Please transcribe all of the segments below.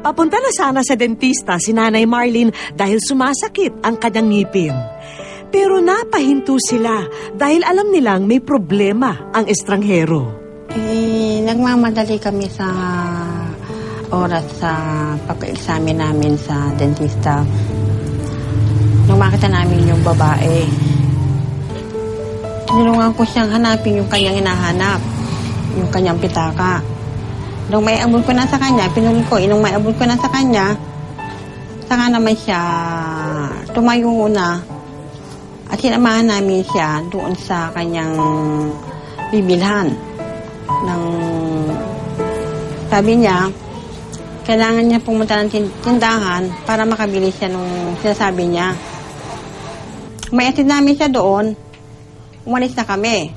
Papunta na sana sa dentista si Nanay Marlene dahil sumasakit ang kanyang ngipin. Pero napahinto sila dahil alam nilang may problema ang estranghero. Nagmamadali kami sa oras sa papa-examine namin sa dentista. Nung makita namin yung babae, tinulungan ko siyang hanapin yung kanyang hinahanap, yung kanyang pitaka. Nung may abot ko na sa kanya, pinuli ko, nung may abot ko na sa kanya, saka naman siya tumayo na at sinamahan namin siya doon sa kanyang bibilhan. Sabi niya, kailangan niya pumunta ng tindahan para makabili siya nung sinasabi niya. May atid namin siya doon, umalis na kami.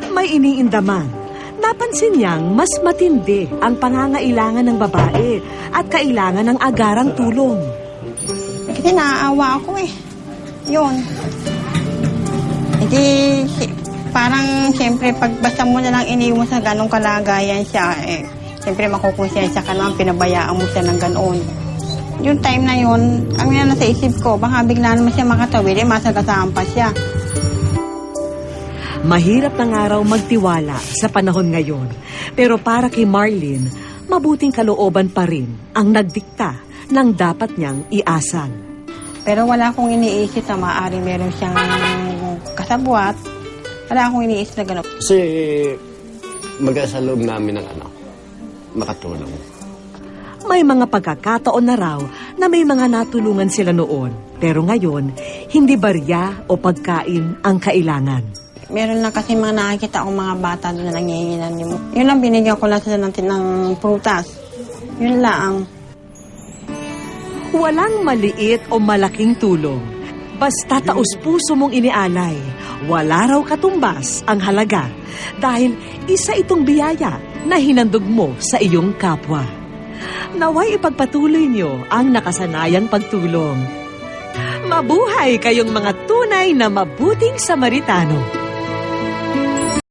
May iniindaman. Napansin niyang mas matindi ang pangangailangan ng babae at kailangan ng agarang tulong. Kasi naaawa ako eh. Yun. Hindi, parang siyempre pagbasa mo na lang iniwan sa ganong kalagayan siya eh. Siyempre makukonsensya ka naman, pinabayaan mo siya ng ganoon. Yung time na yun, ang nasa isip ko, baka bigla naman siya makatawid, masagasaan pa siya. Mahirap na nga raw magtiwala sa panahon ngayon. Pero para kay Marlene, mabuting kalooban pa rin ang nagdikta ng dapat niyang iasal. Pero wala akong iniisip na maaari meron siyang kasabwat. Wala akong iniisip na gano'n. Kasi magkasa loob namin ng makatulong. May mga pagkakataon na raw na may mga natulungan sila noon. Pero ngayon, hindi barya o pagkain ang kailangan. Meron lang kasi mga nakikita akong mga bata doon na nangihinan mo. Yun lang, binigyan ko lang sila ng prutas. Yun lang. Walang maliit o malaking tulong. Basta taos puso mong inialay, wala raw katumbas ang halaga. Dahil isa itong biyaya na hinandog mo sa iyong kapwa. Naway ipagpatuloy niyo ang nakasanayang pagtulong. Mabuhay kayong mga tunay na mabuting Samaritano.